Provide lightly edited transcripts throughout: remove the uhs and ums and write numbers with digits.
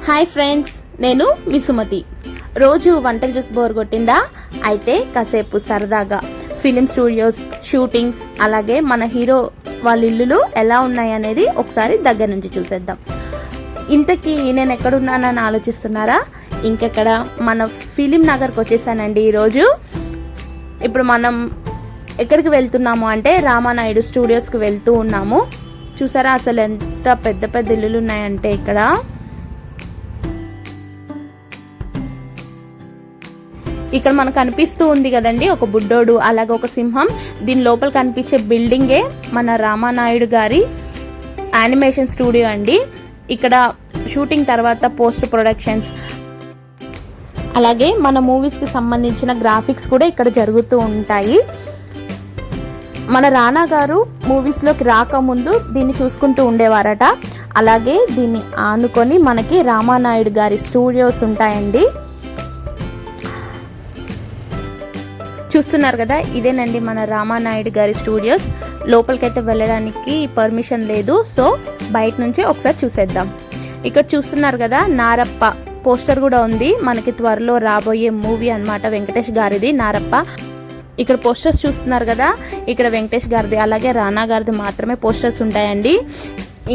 Hi friends, నేను మీ సుమతి. రోజు వంటలు చూసి బోర్ కొట్టిందా? అయితే కాసేపు సరదాగా ఫిలిం స్టూడియోస్, షూటింగ్స్, అలాగే మన హీరో వాళ్ళ ఇల్లులు ఎలా ఉన్నాయి అనేది ఒకసారి దగ్గర నుంచి చూసేద్దాం. ఇంతకీ నేను ఎక్కడున్నానని ఆలోచిస్తున్నారా? ఇంకెక్కడ, మన ఫిలిం నగర్కి వచ్చేసానండి ఈరోజు. ఇప్పుడు మనం ఎక్కడికి వెళ్తున్నాము అంటే రామానాయుడు స్టూడియోస్కి వెళ్తూ ఉన్నాము. చూసారా అసలు ఎంత పెద్ద పెద్ద ఇల్లులు ఉన్నాయంటే ఇక్కడ. ఇక్కడ మనకు కనిపిస్తూ ఉంది కదండి ఒక బుడ్డోడు, అలాగే ఒక సింహం. దీని లోపల కనిపించే బిల్డింగే మన రామానాయుడు గారి యానిమేషన్ స్టూడియో అండి. ఇక్కడ షూటింగ్ తర్వాత పోస్ట్ ప్రొడక్షన్స్, అలాగే మన మూవీస్కి సంబంధించిన గ్రాఫిక్స్ కూడా ఇక్కడ జరుగుతూ ఉంటాయి. మన రానా గారు మూవీస్లోకి రాకముందు దీన్ని చూసుకుంటూ ఉండేవారట. అలాగే దీన్ని ఆనుకొని మనకి రామానాయుడు గారి స్టూడియోస్ ఉంటాయండి. చూస్తున్నారు కదా, ఇదేనండి మన రామానాయుడు గారి స్టూడియోస్. లోపలికైతే వెళ్ళడానికి పర్మిషన్ లేదు, సో బయట నుంచి ఒకసారి చూసేద్దాం. ఇక్కడ చూస్తున్నారు కదా, నారప్ప పోస్టర్ కూడా ఉంది. మనకి త్వరలో రాబోయే మూవీ అన్నమాట, వెంకటేష్ గారిది నారప్ప. ఇక్కడ పోస్టర్స్ చూస్తున్నారు కదా, ఇక్కడ వెంకటేష్ గారిది అలాగే రానా గారిది మాత్రమే పోస్టర్స్ ఉంటాయండి.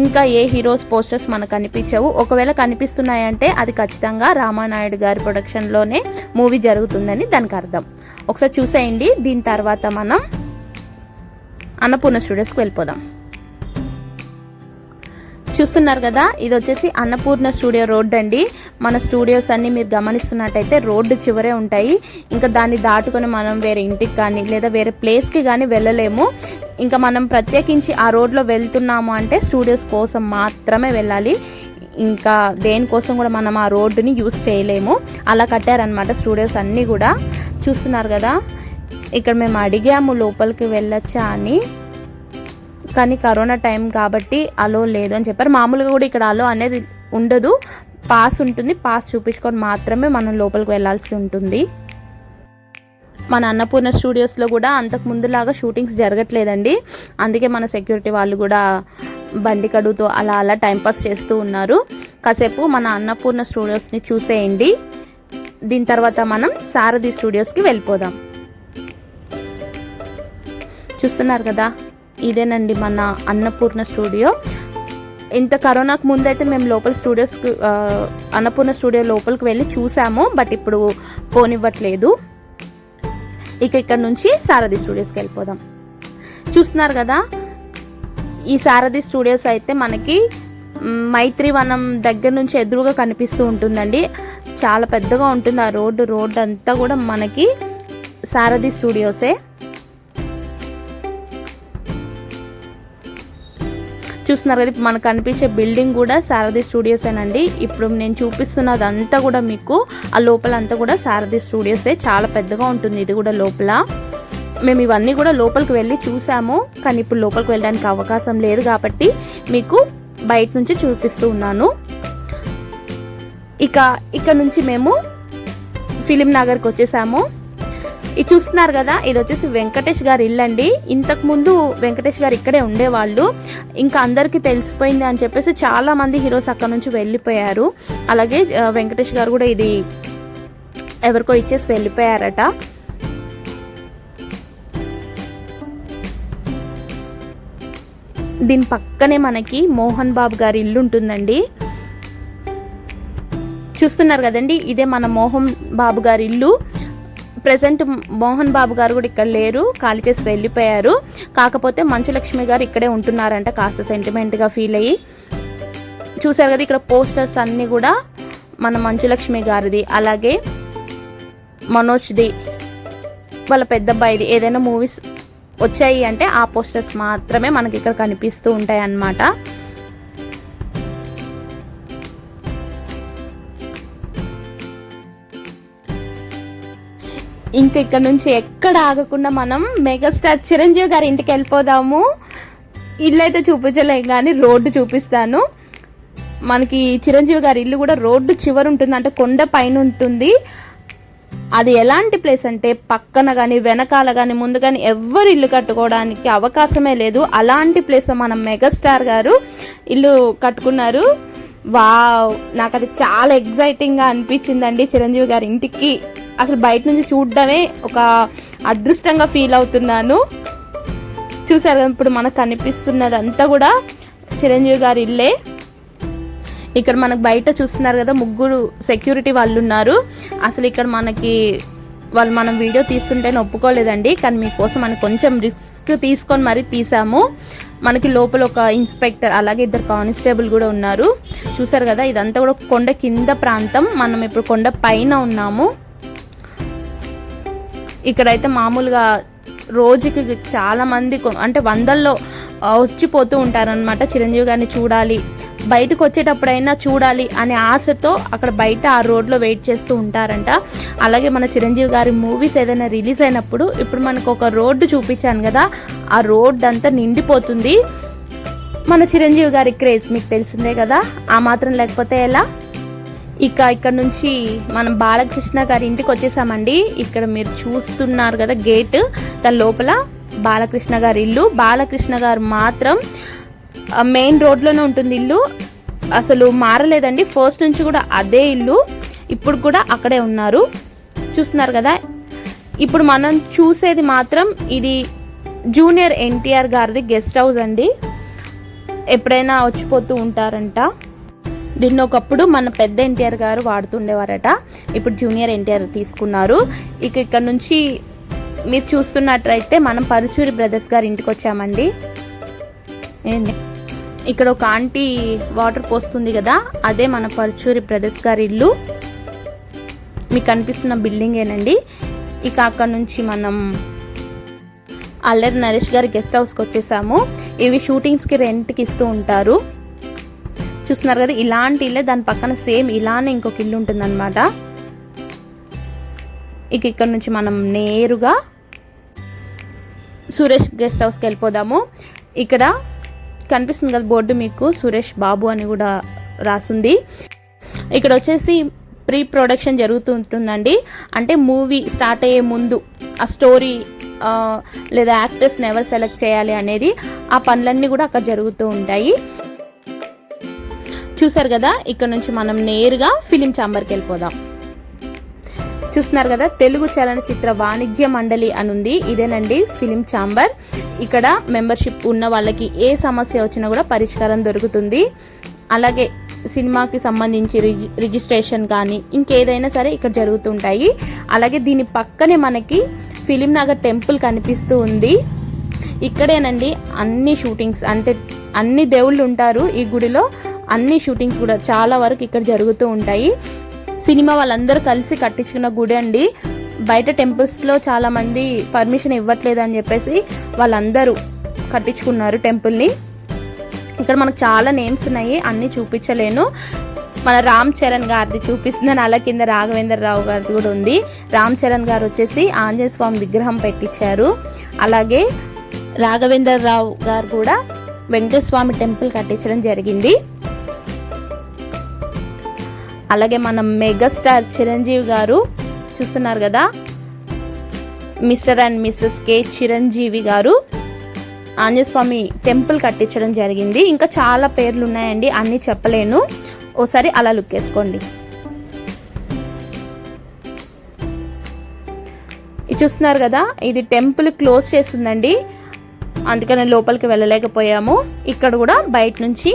ఇంకా ఏ హీరోస్ పోస్టర్స్ మనకు కనిపించవు. ఒకవేళ కనిపిస్తున్నాయంటే అది ఖచ్చితంగా రామానాయుడు గారి ప్రొడక్షన్లోనే మూవీ జరుగుతుందని దానికి అర్థం. ఒకసారి చూసేయండి. దీని తర్వాత మనం అన్నపూర్ణ స్టూడియోస్కి వెళ్ళిపోదాం. చూస్తున్నారు కదా, ఇది వచ్చేసి అన్నపూర్ణ స్టూడియో రోడ్ అండి. మన స్టూడియోస్ అన్ని మీరు గమనిస్తున్నట్టయితే రోడ్డు చివరే ఉంటాయి. ఇంకా దాన్ని దాటుకొని మనం వేరే ఇంటికి కానీ లేదా వేరే ప్లేస్కి కానీ వెళ్ళలేము. ఇంకా మనం ప్రత్యేకించి ఆ రోడ్లో వెళ్తున్నాము అంటే స్టూడియోస్ కోసం మాత్రమే వెళ్ళాలి. ఇంకా దేనికోసం కూడా మనం ఆ రోడ్డుని యూస్ చేయలేము. అలా కట్టారనమాట స్టూడియోస్ అన్నీ కూడా. చూస్తున్నారు కదా, ఇక్కడ మేము అడిగాము లోపలికి వెళ్ళొచ్చా అని, కానీ కరోనా టైం కాబట్టి అలో లేదు అని చెప్పారు. మామూలుగా కూడా ఇక్కడ అలో అనేది ఉండదు, పాస్ ఉంటుంది. పాస్ చూపించుకొని మాత్రమే మనం లోపలికి వెళ్ళాల్సి ఉంటుంది. మన అన్నపూర్ణ స్టూడియోస్లో కూడా అంతకు ముందులాగా షూటింగ్స్ జరగట్లేదండి. అందుకే మన సెక్యూరిటీ వాళ్ళు కూడా బండి కడుగుతూ అలా అలా టైంపాస్ చేస్తూ ఉన్నారు. కాసేపు మన అన్నపూర్ణ స్టూడియోస్ని చూసేయండి. దీని తర్వాత మనం సారథి స్టూడియోస్కి వెళ్ళిపోదాం. చూస్తున్నారు కదా, ఇదేనండి మన అన్నపూర్ణ స్టూడియో. ఇంత కరోనాకు ముందు అయితే మేము లోపల స్టూడియోస్కి, అన్నపూర్ణ స్టూడియో లోపలికి వెళ్ళి చూసాము, బట్ ఇప్పుడు పోనివ్వట్లేదు. ఇక్కడ నుంచి సారథి స్టూడియోస్కి వెళ్ళిపోదాం. చూస్తున్నారు కదా, ఈ సారథి స్టూడియోస్ అయితే మనకి మైత్రివనం దగ్గర నుంచి ఎదురుగా కనిపిస్తూ ఉంటుందండి. చాలా పెద్దగా ఉంటుంది ఆ రోడ్డు అంతా కూడా మనకి సారథి స్టూడియోసే. చూస్తున్నారు కదా, ఇప్పుడు మనకు కనిపించే బిల్డింగ్ కూడా సారథి స్టూడియోసేనండి. ఇప్పుడు నేను చూపిస్తున్నది అంతా కూడా మీకు ఆ లోపల అంతా కూడా సారథి స్టూడియోసే. చాలా పెద్దగా ఉంటుంది ఇది కూడా లోపల. మేము ఇవన్నీ కూడా లోపలికి వెళ్ళి చూసాము, కానీ ఇప్పుడు లోపలికి వెళ్ళడానికి అవకాశం లేదు కాబట్టి మీకు బయట నుంచి చూపిస్తూ ఉన్నాను. ఇక్కడ నుంచి మేము ఫిలిం నగర్కి వచ్చేసాము. ఇది చూస్తున్నారు కదా, ఇది వచ్చేసి వెంకటేష్ గారి ఇల్లు అండి. ఇంతకుముందు వెంకటేష్ గారు ఇక్కడే ఉండేవాళ్ళు. ఇంకా అందరికీ తెలిసిపోయింది అని చెప్పేసి చాలా మంది హీరోస్ అక్కడ నుంచి వెళ్ళిపోయారు. అలాగే వెంకటేష్ గారు కూడా ఇది ఎవరికో ఇచ్చేసి వెళ్ళిపోయారట. దీని పక్కనే మనకి మోహన్ బాబు గారి ఇల్లు ఉంటుందండి. చూస్తున్నారు కదండి, ఇదే మన మోహన్ బాబు గారి ఇల్లు. ప్రెసెంట్ మోహన్ బాబు గారు కూడా ఇక్కడ లేరు, ఖాళీ చేసి వెళ్ళిపోయారు. కాకపోతే మంచులక్ష్మి గారు ఇక్కడే ఉంటున్నారంట, కాస్త సెంటిమెంట్గా ఫీల్ అయ్యి. చూసారు కదా, ఇక్కడ పోస్టర్స్ అన్నీ కూడా మన మంచులక్ష్మి గారిది, అలాగే మనోజ్ది, వాళ్ళ పెద్దబ్బాయిది. ఏదైనా మూవీస్ వచ్చాయి అంటే ఆ పోస్టర్స్ మాత్రమే మనకి ఇక్కడ కనిపిస్తూ ఉంటాయి అన్నమాట. ఇంకా ఇక్కడ నుంచి ఎక్కడ ఆగకుండా మనం మెగాస్టార్ చిరంజీవి గారి ఇంటికి వెళ్ళిపోదాము. ఇల్లు అయితే చూపించలేం కానీ రోడ్డు చూపిస్తాను. మనకి చిరంజీవి గారి ఇల్లు కూడా రోడ్డు చివరి ఉంటుంది, అంటే కొండ పైన ఉంటుంది. అది ఎలాంటి ప్లేస్ అంటే పక్కన కానీ వెనకాల కానీ ముందు కానీ ఎవ్వరు ఇల్లు కట్టుకోవడానికి అవకాశమే లేదు. అలాంటి ప్లేస్ మన మెగాస్టార్ గారు ఇల్లు కట్టుకున్నారు. వావ్, నాకు అది చాలా ఎగ్జైటింగ్గా అనిపించిందండి. చిరంజీవి గారి ఇంటికి అసలు బయట నుంచి చూడడమే ఒక అదృష్టంగా ఫీల్ అవుతున్నాను. చూసారు కదా, ఇప్పుడు మనకు కనిపిస్తున్నదంతా కూడా చిరంజీవి గారి ఇల్లే. ఇక్కడ మనకు బయట చూస్తున్నారు కదా, ముగ్గురు సెక్యూరిటీ వాళ్ళు ఉన్నారు. అసలు ఇక్కడ వాళ్ళు మనం వీడియో తీస్తుంటేనే ఒప్పుకోలేదండి, కానీ మీకోసం మనకి కొంచెం రిస్క్ తీసుకొని మరీ తీసాము. మనకి లోపల ఒక ఇన్స్పెక్టర్ అలాగే 2 కానిస్టేబుల్ కూడా ఉన్నారు. చూసారు కదా, ఇదంతా కూడా కొండ కింద ప్రాంతం. మనం ఇప్పుడు కొండ పైన ఉన్నాము. ఇక్కడైతే మామూలుగా రోజుకి చాలా మంది అంటే వందల్లో వచ్చిపోతూ ఉంటారనమాట చిరంజీవి గారిని చూడాలి, బయటకు వచ్చేటప్పుడైనా చూడాలి అనే ఆశతో అక్కడ బయట ఆ రోడ్లో వెయిట్ చేస్తూ ఉంటారంట. అలాగే మన చిరంజీవి గారి మూవీస్ ఏదైనా రిలీజ్ అయినప్పుడు ఇప్పుడు మనకు ఒక రోడ్డు చూపించాను కదా, ఆ రోడ్డు అంతా నిండిపోతుంది. మన చిరంజీవి గారి క్రేజ్ మీకు తెలిసిందే కదా, ఆ మాత్రం లేకపోతే ఎలా. ఇక్కడ నుంచి మనం బాలకృష్ణ గారి ఇంటికి వచ్చేసామండి. ఇక్కడ మీరు చూస్తున్నారు కదా గేట్, దాని లోపల బాలకృష్ణ గారి ఇల్లు. బాలకృష్ణ గారు మాత్రం మెయిన్ రోడ్లోనే ఉంటుంది ఇల్లు, అసలు మారలేదండి. ఫస్ట్ నుంచి కూడా అదే ఇల్లు, ఇప్పుడు కూడా అక్కడే ఉన్నారు. చూస్తున్నారు కదా, ఇప్పుడు మనం చూసేది మాత్రం ఇది జూనియర్ ఎన్టీఆర్ గారిది గెస్ట్ హౌస్ అండి. ఎప్పుడైనా వచ్చిపోతూ ఉంటారంట. దీన్ని ఒకప్పుడు మన పెద్ద ఎన్టీఆర్ గారు వాడుతుండేవారట, ఇప్పుడు జూనియర్ ఎన్టీఆర్ తీసుకున్నారు. ఇక్కడ నుంచి మీరు చూస్తున్నట్లయితే మనం పరుచూరి బ్రదర్స్ గారి ఇంటికి వచ్చామండి. ఇక్కడ ఒక ఆంటీ వాటర్ పోస్తుంది కదా, అదే మన పరుచూరి బ్రదర్స్ గారి ఇల్లు. మీకు కనిపిస్తున్న బిల్డింగ్ ఏనండి. అక్కడ నుంచి మనం అల్లరి నరేష్ గారి గెస్ట్ హౌస్కి వచ్చేసాము. ఇవి షూటింగ్స్కి రెంట్కి ఇస్తూ ఉంటారు. చూస్తున్నారు కదా, ఇలాంటి ఇల్లే దాని పక్కన సేమ్ ఇలానే ఇంకొక ఇల్లు ఉంటుందన్నమాట. ఇక్కడ నుంచి మనం నేరుగా సురేష్ గెస్ట్ హౌస్కి వెళ్ళిపోదాము. ఇక్కడ కనిపిస్తుంది కదా బోర్డు మీకు, సురేష్ బాబు అని కూడా రాసింది. ఇక్కడ వచ్చేసి ప్రీ ప్రొడక్షన్ జరుగుతుంటుందండి. అంటే మూవీ స్టార్ట్ అయ్యే ముందు ఆ స్టోరీ లేదా యాక్టర్స్ని ఎవరు సెలెక్ట్ చేయాలి అనేది, ఆ పనులన్నీ కూడా అక్కడ జరుగుతూ ఉంటాయి. చూసారు కదా, ఇక్కడ నుంచి మనం నేరుగా ఫిలిం ఛాంబర్కి వెళ్ళిపోదాం. చూస్తున్నారు కదా, తెలుగు చలనచిత్ర వాణిజ్య మండలి అని ఉంది. ఇదేనండి ఫిలిం ఛాంబర్. ఇక్కడ మెంబర్షిప్ ఉన్న వాళ్ళకి ఏ సమస్య వచ్చినా కూడా పరిష్కారం దొరుకుతుంది. అలాగే సినిమాకి సంబంధించి రిజిస్ట్రేషన్ కానీ ఇంకేదైనా సరే ఇక్కడ జరుగుతుంటాయి. అలాగే దీని పక్కనే మనకి ఫిలిం నగర్ టెంపుల్ కనిపిస్తూ ఉంది. ఇక్కడేనండి అన్ని షూటింగ్స్, అంటే అన్ని దేవుళ్ళు ఉంటారు ఈ గుడిలో, అన్ని షూటింగ్స్ కూడా చాలా వరకు ఇక్కడ జరుగుతూ ఉంటాయి. సినిమా వాళ్ళందరూ కలిసి కట్టించుకున్న గుడి అండి. బయట టెంపుల్స్లో చాలామంది పర్మిషన్ ఇవ్వట్లేదు అని చెప్పేసి వాళ్ళందరూ కట్టించుకున్నారు టెంపుల్ని. ఇక్కడ మనకు చాలా నేమ్స్ ఉన్నాయి, అన్నీ చూపించలేను. మన రామ్ చరణ్ గారిది చూపిస్తున్నాను, అలా కింద రాఘవేంద్రరావు గారిది కూడా ఉంది. రామ్ చరణ్ గారు వచ్చేసి ఆంజనేయ స్వామి విగ్రహం పెట్టించారు. అలాగే రాఘవేంద్రరావు గారు కూడా వెంకటేశ్వర స్వామి టెంపుల్ కట్టించడం జరిగింది. అలాగే మన మెగాస్టార్ చిరంజీవి గారు చూస్తున్నారు కదా, మిస్టర్ అండ్ మిస్సెస్ కే చిరంజీవి గారు ఆంజనేయ స్వామి టెంపుల్ కట్టించడం జరిగింది. ఇంకా చాలా పేర్లు ఉన్నాయండి, అన్నీ చెప్పలేను. ఓసారి అలా లుక్ వేసుకోండి. ఇది చూస్తున్నారు కదా, ఇది టెంపుల్ క్లోజ్ చేస్తుందండి, అందుకని లోపలికి వెళ్ళలేకపోయాము. ఇక్కడ కూడా బయట నుంచి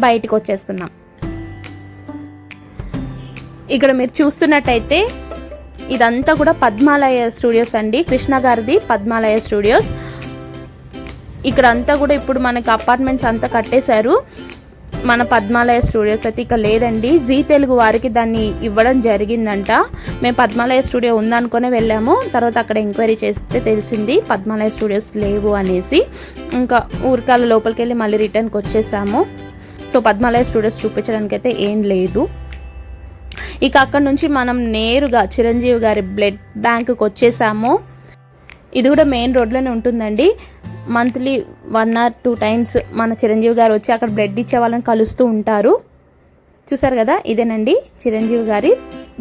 బయటికి వచ్చేస్తున్నాం. ఇక్కడ మీరు చూస్తున్నట్టయితే ఇదంతా కూడా పద్మాలయ స్టూడియోస్ అండి, కృష్ణ గారిది పద్మాలయ స్టూడియోస్. ఇక్కడ అంతా కూడా ఇప్పుడు మనకి అపార్ట్మెంట్స్ అంతా కట్టేశారు. మన పద్మాలయ స్టూడియోస్ అయితే ఇక లేదండి. జీ తెలుగు వారికి దాన్ని ఇవ్వడం జరిగిందంట. మేము పద్మాలయ స్టూడియో ఉందనుకునే వెళ్ళాము, తర్వాత అక్కడ ఎంక్వైరీ చేస్తే తెలిసింది పద్మాలయ స్టూడియోస్ లేవు అనేసి. ఇంకా ఊరికాల లోపలికి వెళ్ళి మళ్ళీ రిటర్న్కి వచ్చేసాము. సో పద్మాలయ స్టూడియోస్ చూపించడానికి అయితే ఏం లేదు. అక్కడ నుంచి మనం నేరుగా చిరంజీవి గారి బ్లడ్ బ్యాంకుకి వచ్చేసాము. ఇది కూడా మెయిన్ రోడ్లోనే ఉంటుందండి. మంత్లీ 1 or 2 times మన చిరంజీవి గారు వచ్చి అక్కడ బ్లడ్ ఇచ్చే వాళ్ళని కలుస్తూ ఉంటారు. చూసారు కదా, ఇదేనండి చిరంజీవి గారి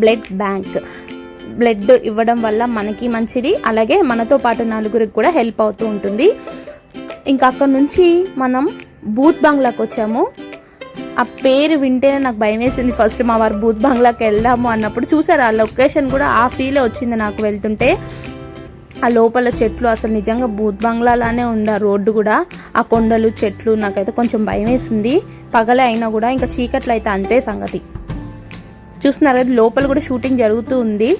బ్లడ్ బ్యాంక్. బ్లడ్ ఇవ్వడం వల్ల మనకి మంచిది, అలాగే మనతో పాటు 4గురికి కూడా హెల్ప్ అవుతూ ఉంటుంది. అక్కడ నుంచి మనం బూత్ బంగ్లాకి వచ్చాము. ఆ పేరు వింటేనే నాకు భయం వేసింది. ఫస్ట్ మా వారు భూత్ బంగ్లాకి వెళ్దాము అన్నప్పుడు చూసారు, ఆ లొకేషన్ కూడా ఆ ఫీలే వచ్చింది నాకు వెళ్తుంటే. ఆ లోపల చెట్లు అసలు నిజంగా భూత్ బంగ్లాలానే ఉంది. ఆ రోడ్డు కూడా, ఆ కొండలు చెట్లు, నాకైతే కొంచెం భయం వేసింది. పగలే అయినా కూడా, ఇంకా చీకట్లో అయితే అంతే సంగతి. చూస్తున్నారు కదా, లోపల కూడా షూటింగ్ జరుగుతూ ఉంది.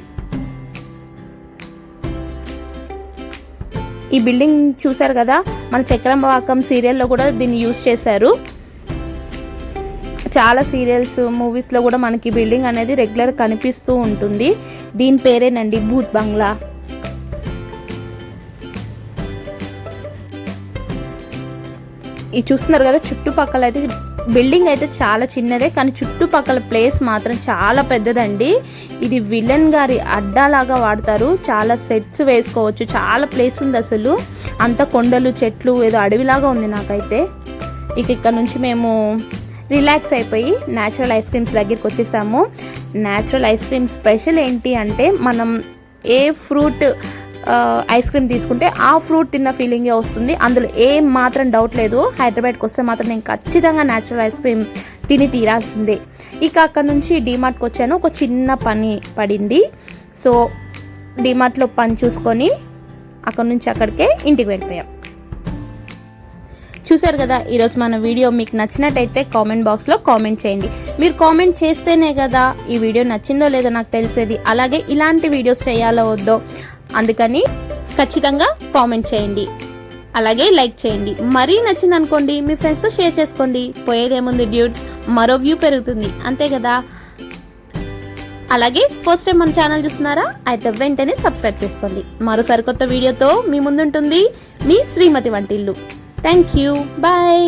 ఈ బిల్డింగ్ చూసారు కదా, మన చక్రవాకం సీరియల్లో కూడా దీన్ని యూజ్ చేశారు. చాలా సీరియల్స్ మూవీస్లో కూడా మనకి బిల్డింగ్ అనేది రెగ్యులర్ కనిపిస్తూ ఉంటుంది. దీని పేరేనండి భూత్ బంగ్లా. ఇది చూస్తున్నారు కదా, చుట్టుపక్కల అయితే బిల్డింగ్ అయితే చాలా చిన్నదే, కానీ చుట్టుపక్కల ప్లేస్ మాత్రం చాలా పెద్దదండి. ఇది విలన్ గారి అడ్డాలాగా వాడతారు. చాలా సెట్స్ వేసుకోవచ్చు, చాలా ప్లేస్ ఉంది అసలు. అంత కొండలు చెట్లు, ఏదో అడవిలాగా ఉంది నాకైతే. ఇక్కడ నుంచి మేము రిలాక్స్ అయిపోయి న్యాచురల్ ఐస్ క్రీమ్స్ దగ్గరికి వచ్చేసాము. న్యాచురల్ ఐస్ క్రీమ్ స్పెషల్ ఏంటి అంటే, మనం ఏ ఫ్రూట్ ఐస్ క్రీమ్ తీసుకుంటే ఆ ఫ్రూట్ తిన్న ఫీలింగే వస్తుంది. అందులో ఏం మాత్రం డౌట్ లేదు. హైదరాబాద్కి వస్తే మాత్రం నేను ఖచ్చితంగా న్యాచురల్ ఐస్ క్రీమ్ తిని తీరాల్సిందే. ఇక అక్కడ నుంచి డీమార్ట్కి వచ్చాను. ఒక చిన్న పని పడింది. సో డీమార్ట్లో పని చూసుకొని అక్కడ నుంచి అక్కడికే ఇంటికి వెళ్ళిపోయాం. చూసారు కదా, ఈరోజు మన వీడియో మీకు నచ్చినట్టయితే కామెంట్ బాక్స్లో కామెంట్ చేయండి. మీరు కామెంట్ చేస్తేనే కదా ఈ వీడియో నచ్చిందో లేదో నాకు తెలిసేది. అలాగే ఇలాంటి వీడియోస్ చేయాలో వద్దో అందుకని ఖచ్చితంగా కామెంట్ చేయండి, అలాగే లైక్ చేయండి. మరీ నచ్చింది అనుకోండి మీ ఫ్రెండ్స్తో షేర్ చేసుకోండి. పోయేదేముంది డ్యూట్, మరో వ్యూ పెరుగుతుంది, అంతే కదా. అలాగే ఫస్ట్ టైం మన ఛానల్ చూస్తున్నారా అయితే వెంటనే సబ్స్క్రైబ్ చేసుకోండి. మరో సరికొత్త వీడియోతో మీ ముందుంటుంది మీ శ్రీమతి వంటిల్లు. Thank you, bye.